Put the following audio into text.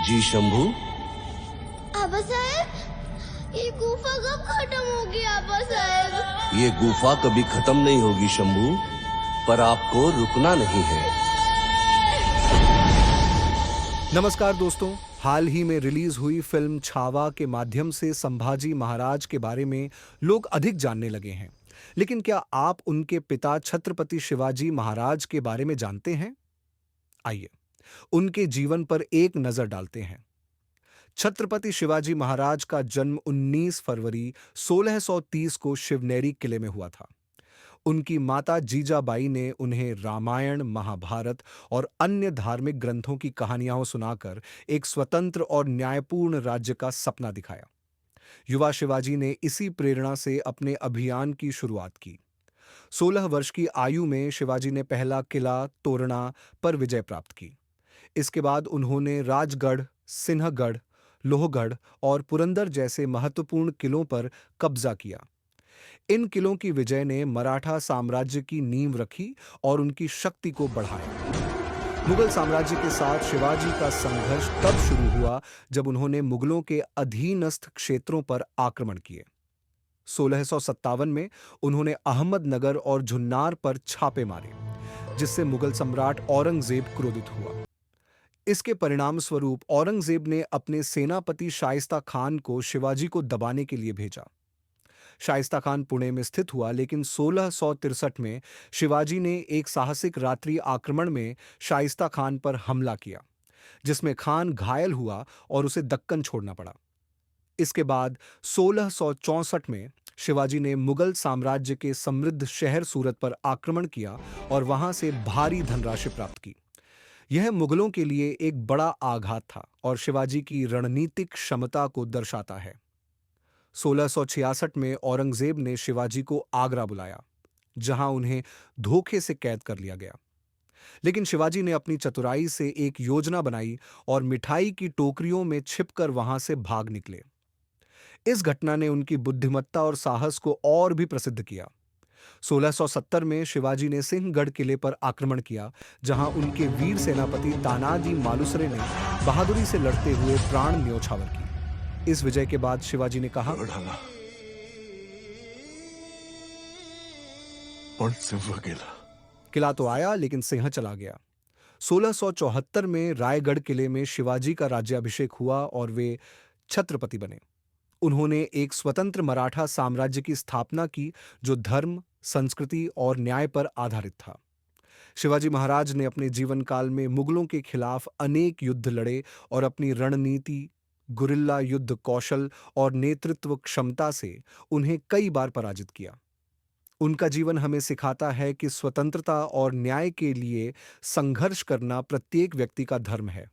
जी शंभू। आबा साहेब, ये गुफा कब खत्म होगी आबा साहेब? ये गुफा कभी खत्म नहीं होगी शंभू, पर आपको रुकना नहीं है। नमस्कार दोस्तों, हाल ही में रिलीज हुई फिल्म छावा के माध्यम से संभाजी महाराज के बारे में लोग अधिक जानने लगे हैं। लेकिन क्या आप उनके पिता छत्रपति शिवाजी महाराज के बारे में जानते हैं? आइए, उनके जीवन पर एक नजर डालते हैं। छत्रपति शिवाजी महाराज का जन्म 19 फरवरी 1630 को शिवनेरी किले में हुआ था। उनकी माता जीजाबाई ने उन्हें रामायण, महाभारत और अन्य धार्मिक ग्रंथों की कहानियां सुनाकर एक स्वतंत्र और न्यायपूर्ण राज्य का सपना दिखाया। युवा शिवाजी ने इसी प्रेरणा से अपने अभियान की शुरुआत की। 16 वर्ष की आयु में शिवाजी ने पहला किला तोरणा पर विजय प्राप्त की। इसके बाद उन्होंने राजगढ़, सिंहगढ़, लोहगढ़ और पुरंदर जैसे महत्वपूर्ण किलों पर कब्जा किया। इन किलों की विजय ने मराठा साम्राज्य की नींव रखी और उनकी शक्ति को बढ़ाया। मुगल साम्राज्य के साथ शिवाजी का संघर्ष तब शुरू हुआ जब उन्होंने मुगलों के अधीनस्थ क्षेत्रों पर आक्रमण किए। 1657 में उन्होंने अहमदनगर और जुन्नार पर छापे मारे, जिससे मुगल सम्राट औरंगजेब क्रोधित हुआ। इसके परिणाम स्वरूप औरंगजेब ने अपने सेनापति शाइस्ता खान को शिवाजी को दबाने के लिए भेजा। शाइस्ता खान पुणे में स्थित हुआ, लेकिन 1663 में शिवाजी ने एक साहसिक रात्रि आक्रमण में शाइस्ता खान पर हमला किया, जिसमें खान घायल हुआ और उसे दक्कन छोड़ना पड़ा। इसके बाद 1664 में शिवाजी ने मुगल साम्राज्य के समृद्ध शहर सूरत पर आक्रमण किया और वहां से भारी धनराशि प्राप्त की। यह मुगलों के लिए एक बड़ा आघात था और शिवाजी की रणनीतिक क्षमता को दर्शाता है। 1666 में औरंगजेब ने शिवाजी को आगरा बुलाया, जहां उन्हें धोखे से कैद कर लिया गया। लेकिन शिवाजी ने अपनी चतुराई से एक योजना बनाई और मिठाई की टोकरियों में छिपकर वहां से भाग निकले। इस घटना ने उनकी बुद्धिमत्ता और साहस को और भी प्रसिद्ध किया। 1670 में शिवाजी ने सिंहगढ़ किले पर आक्रमण किया, जहां उनके वीर सेनापति तानाजी मालुसरे ने बहादुरी से लड़ते हुए प्राण न्योछावर की। इस विजय के बाद शिवाजी ने कहा, किला तो आया लेकिन सिंह चला गया। 1674 में रायगढ़ किले में शिवाजी का राज्याभिषेक हुआ और वे छत्रपति बने। उन्होंने एक स्वतंत्र मराठा साम्राज्य की स्थापना की, जो धर्म, संस्कृति और न्याय पर आधारित था। शिवाजी महाराज ने अपने जीवन काल में मुगलों के खिलाफ अनेक युद्ध लड़े और अपनी रणनीति, गुरिल्ला युद्ध कौशल और नेतृत्व क्षमता से उन्हें कई बार पराजित किया। उनका जीवन हमें सिखाता है कि स्वतंत्रता और न्याय के लिए संघर्ष करना प्रत्येक व्यक्ति का धर्म है।